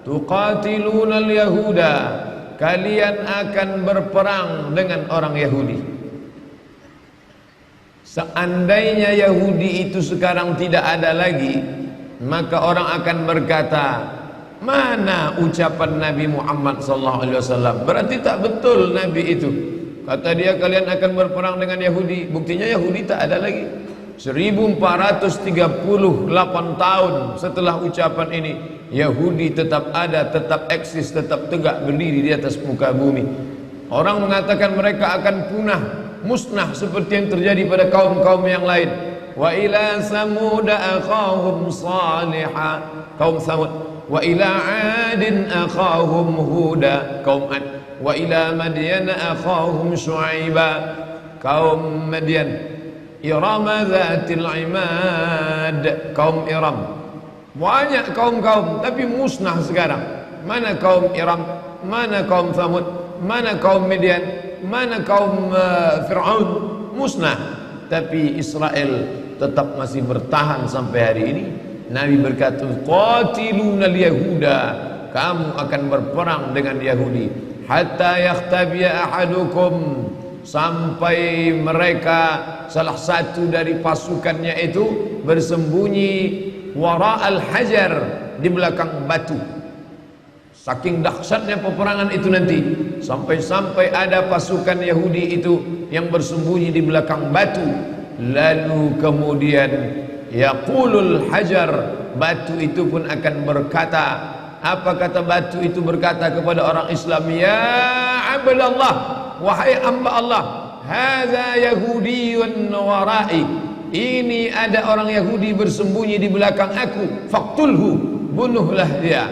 tuqatilunal yahuda, kalian akan berperang dengan orang Yahudi. Seandainya Yahudi itu sekarang tidak ada lagi, maka orang akan berkata, mana ucapan Nabi Muhammad SAW? Berarti tak betul Nabi itu. Kata dia kalian akan berperang dengan Yahudi. Buktinya Yahudi tak ada lagi. 1438 tahun setelah ucapan ini, Yahudi tetap ada, tetap eksis, tetap tegak berdiri di atas muka bumi. Orang mengatakan mereka akan punah, musnah seperti yang terjadi pada kaum-kaum yang lain. Wa ila samud akhahum salihah, kaum Samud. Wa ila adin akhahum huda, kaum Ad. Wa ila madyan akhahum syuaiba, kaum Madyan. Irama zatil imad, kaum Iram. Banyak kaum-kaum tapi musnah sekarang. Mana kaum Iram, mana kaum Samud, mana kaum Madyan, mana kaum Fir'aun, musnah. Tapi Israel tetap masih bertahan sampai hari ini. Nabi berkata, qatilunal yahuda, kamu akan berperang dengan Yahudi, hatta yakhtabiya ahadukum, sampai mereka salah satu dari pasukannya itu bersembunyi wara'al hajar, di belakang batu. Saking dahsyatnya peperangan itu nanti, sampai-sampai ada pasukan Yahudi itu yang bersembunyi di belakang batu. Lalu kemudian yaqulul hajar, batu itu pun akan berkata, apa kata batu itu berkata kepada orang Islam? Ya Abdallah, wahai hamba Allah, hadza yahudiyun warai, ini ada orang Yahudi bersembunyi di belakang aku, faqtulhu, bunuhlah dia.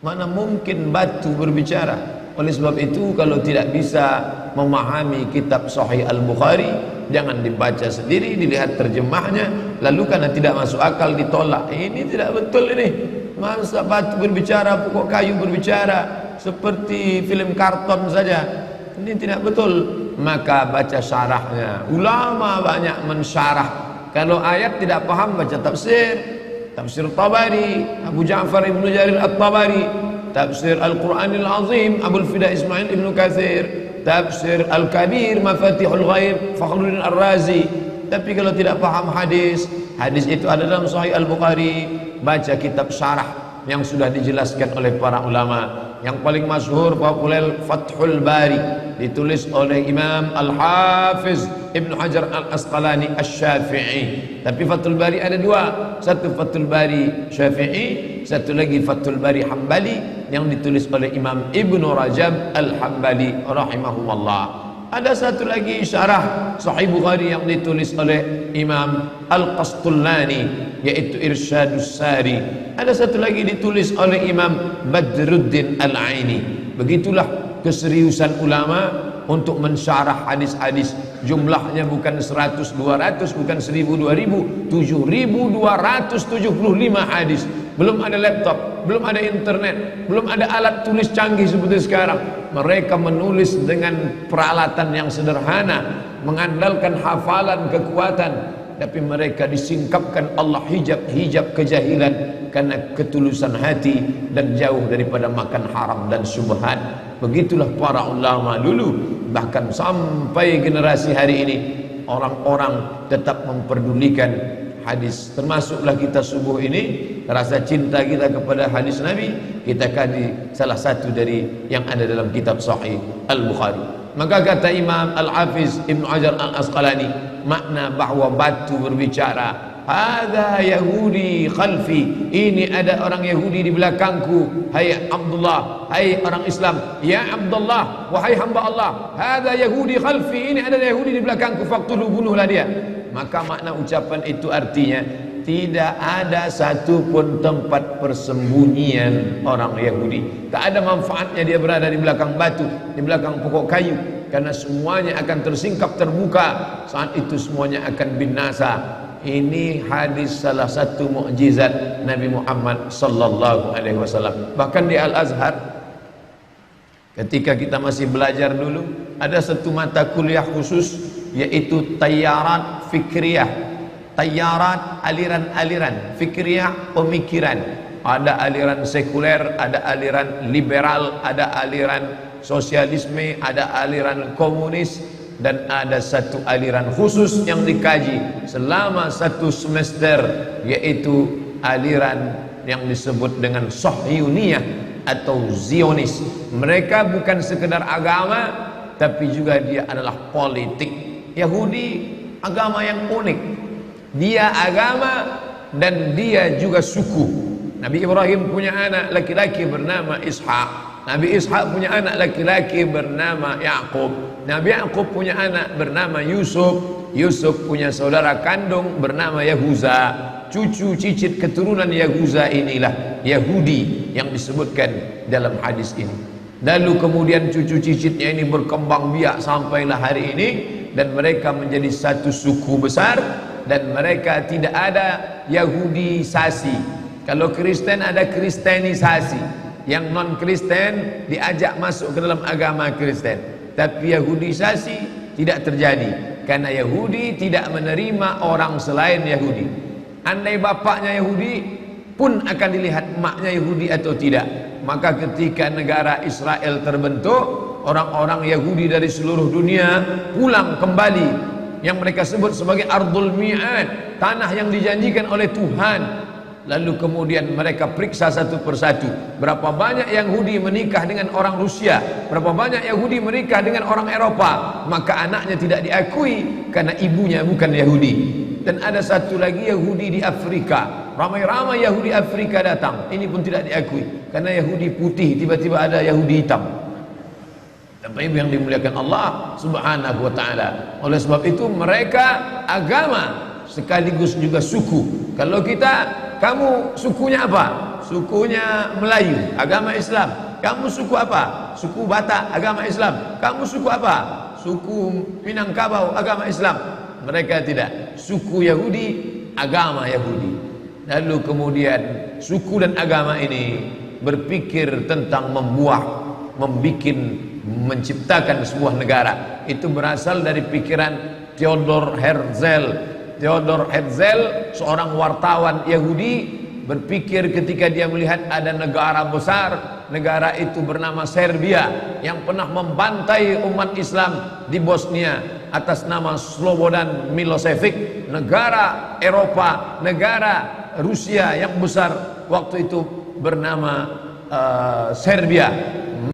Mana mungkin batu berbicara? Oleh sebab itu, kalau tidak bisa memahami kitab Sahih Al-Bukhari, jangan dibaca sendiri, dilihat terjemahnya, lalu karena tidak masuk akal ditolak. Ini tidak betul ini. Masa batu berbicara, pokok kayu berbicara, seperti film karton saja. Ini tidak betul. Maka baca syarahnya. Ulama banyak mensyarah. Kalau ayat tidak paham, baca tafsir. Tafsir Tabari, Abu Ja'far Ibn Jarir At-Tabari. Tafsir Al-Quranil Azim, Abul Fida Ismail Ibn Kathir. Tafsir Al-Kabir, Mafatihul Ghaib, Fakhruddin Ar-Razi. Tapi kalau tidak paham hadis, hadis itu ada dalam Sahih Al-Bukhari, baca kitab syarah yang sudah dijelaskan oleh para ulama. Yang paling masyhur populer Fathul Bari, ditulis oleh Imam Al-Hafiz Ibn Hajar Al-Asqalani Asy-Syafi'i. Tapi Fathul Bari ada dua, satu Fathul Bari Syafi'i, satu lagi Fathul Bari Hambali yang ditulis oleh Imam Ibn Rajab Al-Hambali rahimahullah. Ada satu lagi syarah Sahih Bukhari yang ditulis oleh Imam Al-Qastullani, yaitu Irsyadus Sari. Ada satu lagi ditulis oleh Imam Badruddin Al-Aini. Begitulah keseriusan ulama untuk mensyarah hadis-hadis. Jumlahnya bukan 100, 200, bukan 1000, 2000, 7275 hadis. Belum ada laptop, belum ada internet, belum ada alat tulis canggih seperti sekarang. Mereka menulis dengan peralatan yang sederhana, mengandalkan hafalan, kekuatan, tapi mereka disingkapkan Allah hijab kejahilan karena ketulusan hati dan jauh daripada makan haram dan syubhat. Begitulah para ulama dulu. Bahkan sampai generasi hari ini, orang-orang tetap memperdulikan hadis. Termasuklah kita subuh ini, rasa cinta kita kepada hadis Nabi kita kaji salah satu dari yang ada dalam kitab Sahih Al-Bukhari. Maka kata Imam Al-Hafiz Ibn Hajar Al-Asqalani, makna bahwa batu berbicara, hadza Yahudi khalfi, ini ada orang Yahudi di belakangku. Hai Abdullah, hai orang Islam, ya Abdullah, wahai hamba Allah, hadza Yahudi khalfi, ini ada Yahudi di belakangku, faqtulu, bunuhlah dia. Maka makna ucapan itu artinya tidak ada satupun tempat persembunyian orang Yahudi. Tak ada manfaatnya dia berada di belakang batu, di belakang pokok kayu, karena semuanya akan tersingkap terbuka. Saat itu semuanya akan binasa. Ini hadis salah satu mukjizat Nabi Muhammad sallallahu alaihi wasallam. Bahkan di Al-Azhar, ketika kita masih belajar dulu, ada satu mata kuliah khusus, yaitu Tayyarat Fikriyah. Tayyarat, aliran-aliran, fikriyah, pemikiran. Ada aliran sekuler, ada aliran liberal, ada aliran sosialisme, ada aliran komunis, dan ada satu aliran khusus yang dikaji selama satu semester, yaitu aliran yang disebut dengan Sahyuniyah atau Zionis. Mereka bukan sekedar agama, tapi juga dia adalah politik. Yahudi agama yang unik, dia agama dan dia juga suku. Nabi Ibrahim punya anak laki-laki bernama Ishak. Nabi Ishak punya anak laki-laki bernama Yakub. Nabi Yakub punya anak bernama Yusuf. Yusuf punya saudara kandung bernama Yahuza. Cucu cicit keturunan Yahuza inilah Yahudi yang disebutkan dalam hadis ini. Lalu kemudian cucu cicitnya ini berkembang biak sampailah hari ini, dan mereka menjadi satu suku besar, dan mereka tidak ada Yahudisasi. Kalau Kristen ada kristenisasi, yang non Kristen diajak masuk ke dalam agama Kristen, tapi Yahudisasi tidak terjadi karena Yahudi tidak menerima orang selain Yahudi. Andai bapaknya Yahudi pun akan dilihat maknya Yahudi atau tidak. Maka ketika negara Israel terbentuk, orang-orang Yahudi dari seluruh dunia pulang kembali, yang mereka sebut sebagai Ardul Mi'ad, tanah yang dijanjikan oleh Tuhan. Lalu kemudian mereka periksa satu persatu, berapa banyak Yahudi menikah dengan orang Rusia, berapa banyak Yahudi menikah dengan orang Eropa. Maka anaknya tidak diakui karena ibunya bukan Yahudi. Dan ada satu lagi Yahudi di Afrika, ramai-ramai Yahudi Afrika datang, ini pun tidak diakui karena Yahudi putih, tiba-tiba ada Yahudi hitam. Tapi yang dimuliakan Allah Subhanahu wa ta'ala. Oleh sebab itu mereka agama sekaligus juga suku. Kalau kita, kamu sukunya apa? Sukunya Melayu, agama Islam. Kamu suku apa? Suku Batak, agama Islam. Kamu suku apa? Suku Minangkabau, agama Islam. Mereka tidak. Suku Yahudi, agama Yahudi. Lalu kemudian suku dan agama ini berpikir tentang menciptakan sebuah negara. Itu berasal dari pikiran Theodor Herzl. Theodor Herzl, seorang wartawan Yahudi, berpikir ketika dia melihat ada negara besar, negara itu bernama Serbia, yang pernah membantai umat Islam di Bosnia atas nama Slobodan Milosevic, negara Eropa, negara Rusia yang besar waktu itu bernama Serbia.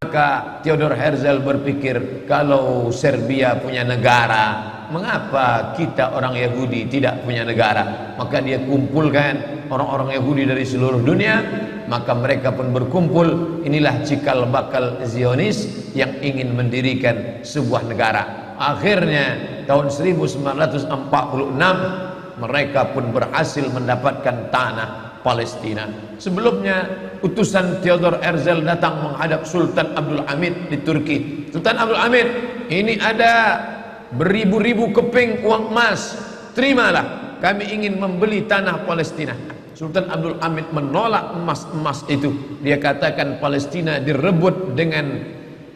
Maka Theodor Herzl berpikir, kalau Serbia punya negara, mengapa kita orang Yahudi tidak punya negara? Maka dia kumpulkan orang-orang Yahudi dari seluruh dunia, maka mereka pun berkumpul. Inilah cikal bakal Zionis yang ingin mendirikan sebuah negara. Akhirnya tahun 1946 mereka pun berhasil mendapatkan tanah Palestina. Sebelumnya utusan Theodor Herzl datang menghadap Sultan Abdul Hamid di Turki. Sultan Abdul Hamid, ini ada beribu-ribu keping uang emas, terimalah, kami ingin membeli tanah Palestina. Sultan Abdul Hamid menolak emas-emas itu. Dia katakan Palestina direbut dengan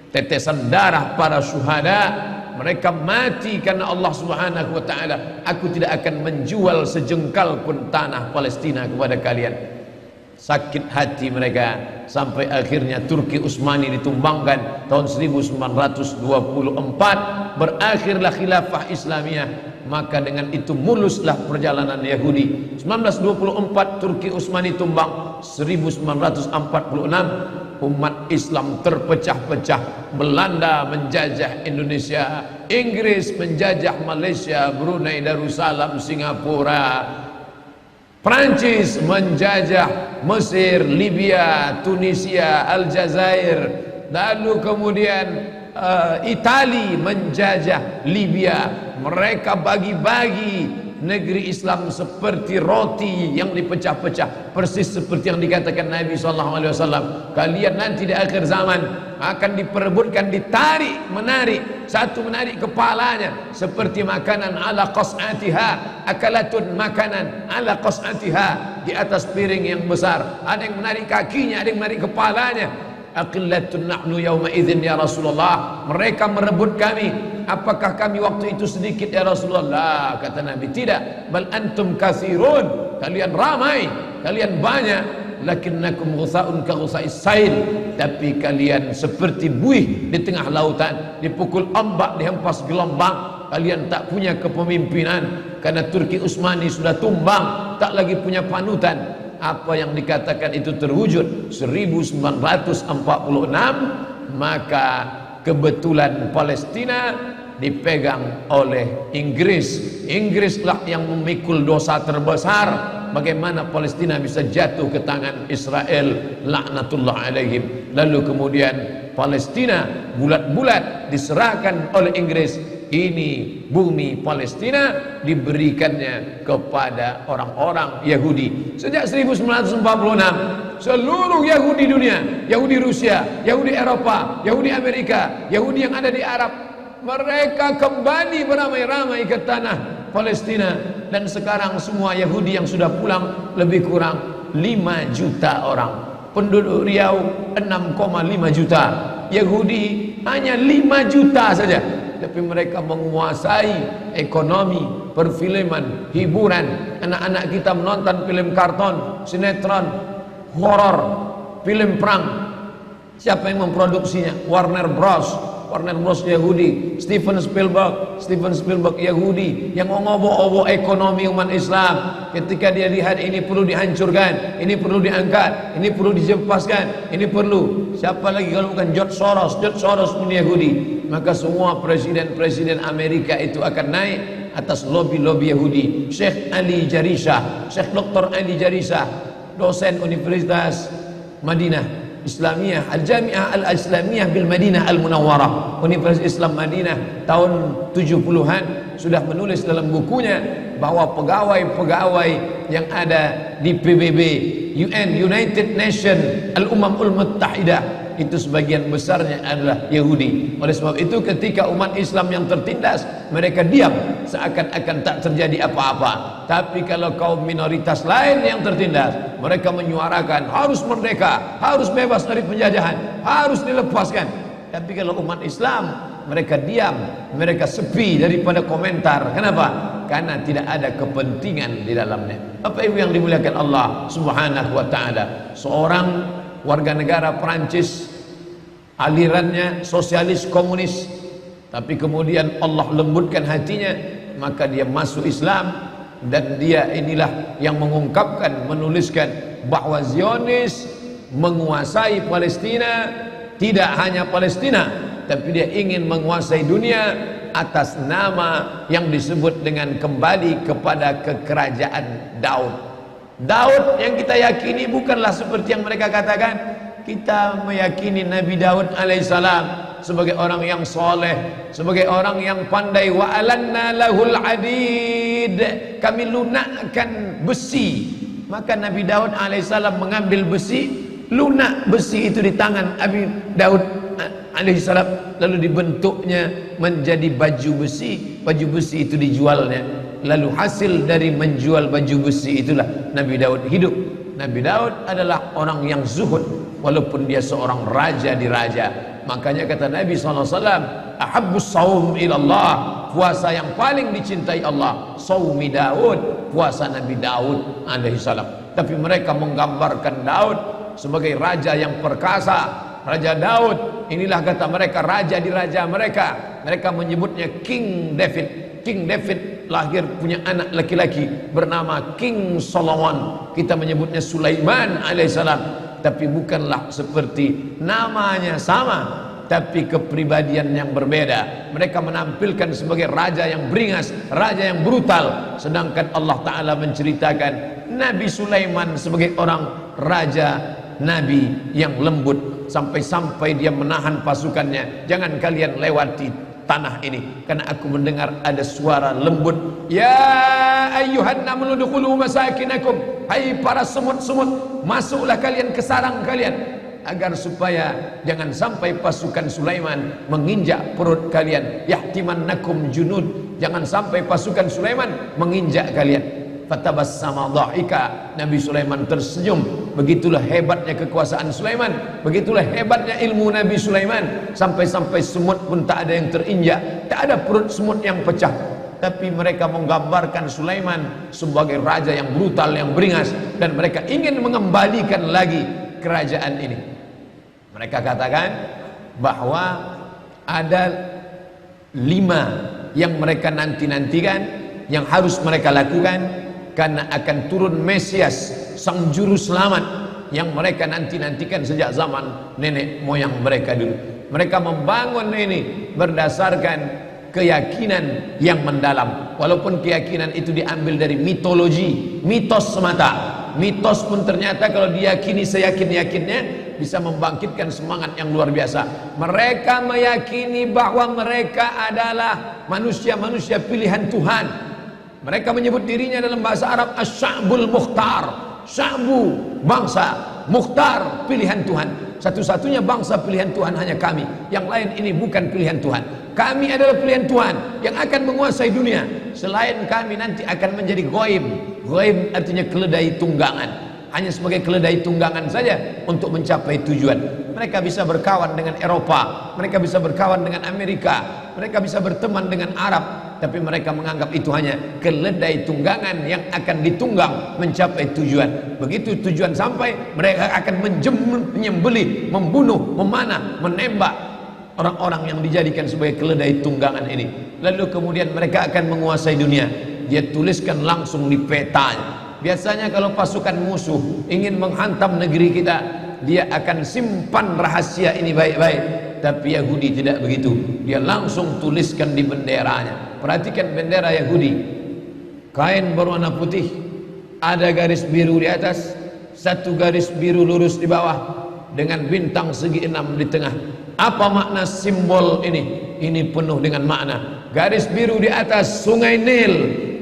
tetesan darah para syuhada. Mereka mati karena Allah Subhanahu wa ta'ala. Aku tidak akan menjual sejengkal pun tanah Palestina kepada kalian. Sakit hati mereka, sampai akhirnya Turki Utsmani ditumbangkan tahun 1924. Berakhirlah khilafah Islamiyah. Maka dengan itu muluslah perjalanan Yahudi. 1924 Turki Utsmani tumbang. 1946 umat Islam terpecah-pecah. Belanda menjajah Indonesia, Inggris menjajah Malaysia, Brunei Darussalam, Singapura, Prancis menjajah Mesir, Libya, Tunisia, Aljazair, lalu kemudian Itali menjajah Libya. Mereka bagi-bagi negeri Islam seperti roti yang dipecah-pecah, persis seperti yang dikatakan Nabi SAW. Kalian nanti di akhir zaman akan diperebutkan, ditarik, menarik, satu menarik kepalanya seperti makanan ala qas'atiha, akalatun makanan ala qas'atiha, di atas piring yang besar. Ada yang menarik kakinya, ada yang menarik kepalanya. Aqillatun nahnu yawma idzin ya Rasulullah. Mereka merebut kami. Apakah kami waktu itu sedikit ya Rasulullah? Kata Nabi, tidak. Bal antum katsirun. Kalian ramai, kalian banyak. lakinnakum ghusaun ka ghusais sail, tapi kalian seperti buih di tengah lautan, dipukul ombak, dihempas gelombang. Kalian tak punya kepemimpinan karena Turki Utsmani sudah tumbang, tak lagi punya panutan. Apa yang dikatakan itu terwujud 1946, maka kebetulan Palestina dipegang oleh Inggris. Inggrislah yang memikul dosa terbesar. Bagaimana Palestina bisa jatuh ke tangan Israel, laknatullah alaihim. Lalu kemudian Palestina bulat-bulat diserahkan oleh Inggris. Ini bumi Palestina diberikannya kepada orang-orang Yahudi. Sejak 1946 seluruh Yahudi dunia, Yahudi Rusia, Yahudi Eropa, Yahudi Amerika, Yahudi yang ada di Arab, mereka kembali beramai-ramai ke tanah Palestina. Dan sekarang semua Yahudi yang sudah pulang lebih kurang 5 juta orang. Penduduk Riau 6,5 juta, Yahudi hanya 5 juta saja. Tapi mereka menguasai ekonomi, perfilman, hiburan. Anak-anak kita menonton film karton, sinetron, horor, film perang. Siapa yang memproduksinya? Warner Bros. Warner Bros Yahudi. Steven Spielberg Yahudi yang mengobok-obok ekonomi umat Islam. Ketika dia lihat ini perlu dihancurkan, ini perlu diangkat, ini perlu dijempaskan, ini perlu. Siapa lagi kalau bukan George Soros? George Soros pun Yahudi. Maka semua presiden-presiden Amerika itu akan naik atas lobby-lobby Yahudi. Syekh Ali Jarisah, Syekh Dr. Ali Jarisah, dosen Universitas Madinah Islamiyah, Al-Jami'ah Al-Islamiyah bil Madinah Al-Munawwarah, Universitas Islam Madinah, tahun 70-an sudah menulis dalam bukunya bahwa pegawai-pegawai yang ada di PBB, UN, United Nations, Al-Ummamul Muttahidah, itu sebagian besarnya adalah Yahudi. Oleh sebab itu ketika umat Islam yang tertindas, mereka diam seakan-akan tak terjadi apa-apa. Tapi kalau kaum minoritas lain yang tertindas, mereka menyuarakan harus merdeka, harus bebas dari penjajahan, harus dilepaskan. Tapi kalau umat Islam, mereka diam, mereka sepi daripada komentar. Kenapa? Karena tidak ada kepentingan di dalamnya. Bapak Ibu yang dimuliakan Allah Subhanahu wa taala, seorang warga negara Perancis, alirannya sosialis komunis, tapi kemudian Allah lembutkan hatinya, maka dia masuk Islam. Dan dia inilah yang mengungkapkan, menuliskan bahwa Zionis menguasai Palestina. Tidak hanya Palestina, tapi dia ingin menguasai dunia atas nama yang disebut dengan kembali kepada kekerajaan Daud. Daud yang kita yakini bukanlah seperti yang mereka katakan. Kita meyakini Nabi Daud alaihissalam sebagai orang yang soleh, sebagai orang yang pandai. Wa alanna lahul hadid, kami lunakkan besi. Maka Nabi Daud alaihissalam mengambil besi, lunak besi itu di tangan Nabi Daud alaihissalam, lalu dibentuknya menjadi baju besi. Baju besi itu dijualnya, lalu hasil dari menjual baju besi itulah Nabi Daud hidup. Nabi Daud adalah orang yang zuhud, walaupun dia seorang raja di raja. Makanya kata Nabi SAW, ahabbus saum ilallah, puasa yang paling dicintai Allah saumi Daud, puasa Nabi Daud alaihissalam. Tapi mereka menggambarkan Daud sebagai raja yang perkasa. Raja Daud inilah kata mereka raja di raja mereka. Mereka menyebutnya King David. King David lahir punya anak laki-laki bernama King Solomon. Kita menyebutnya Sulaiman alaihissalam. Tapi bukanlah seperti namanya sama, tapi kepribadian yang berbeda. Mereka menampilkan sebagai raja yang beringas, raja yang brutal. Sedangkan Allah Ta'ala menceritakan Nabi Sulaiman sebagai orang raja, nabi yang lembut. Sampai-sampai dia menahan pasukannya, jangan kalian lewati tanah ini, karena aku mendengar ada suara lembut. Ya ayyuhan namlu dukhulu masakinakum, hai para semut-semut, masuklah kalian ke sarang kalian, agar supaya jangan sampai pasukan Sulaiman menginjak perut kalian. Yahtimannakum junud, jangan sampai pasukan Sulaiman menginjak kalian. Fatabassama dhahika, Nabi Sulaiman tersenyum. Begitulah hebatnya kekuasaan Sulaiman, begitulah hebatnya ilmu Nabi Sulaiman. Sampai-sampai semut pun tak ada yang terinjak, tak ada perut semut yang pecah. tapi mereka menggambarkan Sulaiman sebagai raja yang brutal, yang beringas, dan mereka ingin mengembalikan lagi kerajaan ini. Mereka katakan bahwa ada 5 yang mereka nanti-nantikan, yang harus mereka lakukan, karena akan turun Mesias, sang juru selamat, yang mereka nanti-nantikan sejak zaman nenek moyang mereka dulu. Mereka membangun ini berdasarkan keyakinan yang mendalam, walaupun keyakinan itu diambil dari mitologi, mitos semata. Mitos pun ternyata kalau diyakini seyakin-yakinnya bisa membangkitkan semangat yang luar biasa. Mereka meyakini bahwa mereka adalah manusia-manusia pilihan Tuhan. Mereka menyebut dirinya dalam bahasa Arab Asy-Sya'bul Mukhtar, Sya'bu, bangsa, Mukhtar, pilihan Tuhan. Satu-satunya bangsa pilihan Tuhan hanya kami, yang lain ini bukan pilihan Tuhan. Kami adalah pilihan Tuhan yang akan menguasai dunia. Selain kami nanti akan menjadi goib. Goib artinya keledai tunggangan, hanya sebagai keledai tunggangan saja untuk mencapai tujuan. Mereka bisa berkawan dengan Eropa, mereka bisa berkawan dengan Amerika, mereka bisa berteman dengan Arab, tapi mereka menganggap itu hanya keledai tunggangan yang akan ditunggang mencapai tujuan. Begitu tujuan sampai, mereka akan menyembelih, membunuh, memanah, menembak orang-orang yang dijadikan sebagai keledai tunggangan ini. Lalu kemudian mereka akan menguasai dunia. Dia tuliskan langsung di petanya. Biasanya kalau pasukan musuh ingin menghantam negeri kita, dia akan simpan rahasia ini baik-baik. Tapi Yahudi tidak begitu. Dia langsung tuliskan di benderanya. Perhatikan bendera Yahudi. Kain berwarna putih, ada garis biru di atas, satu garis biru lurus di bawah, dengan bintang segi 6 di tengah. Apa makna simbol ini? Ini penuh dengan makna. Garis biru di atas sungai Nil,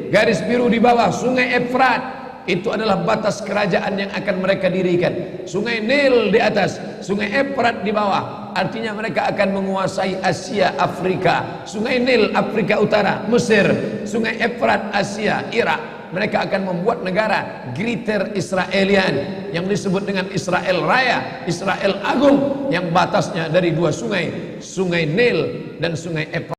garis biru di bawah sungai Efrat. Itu adalah batas kerajaan yang akan mereka dirikan. Sungai Nil di atas, sungai Efrat di bawah. Artinya mereka akan menguasai Asia, Afrika. Sungai Nil Afrika Utara, Mesir. Sungai Efrat Asia, Irak. Mereka akan membuat negara Greater Israelian yang disebut dengan Israel Raya, Israel Agung, yang batasnya dari 2 sungai, Sungai Nil dan Sungai Efrat.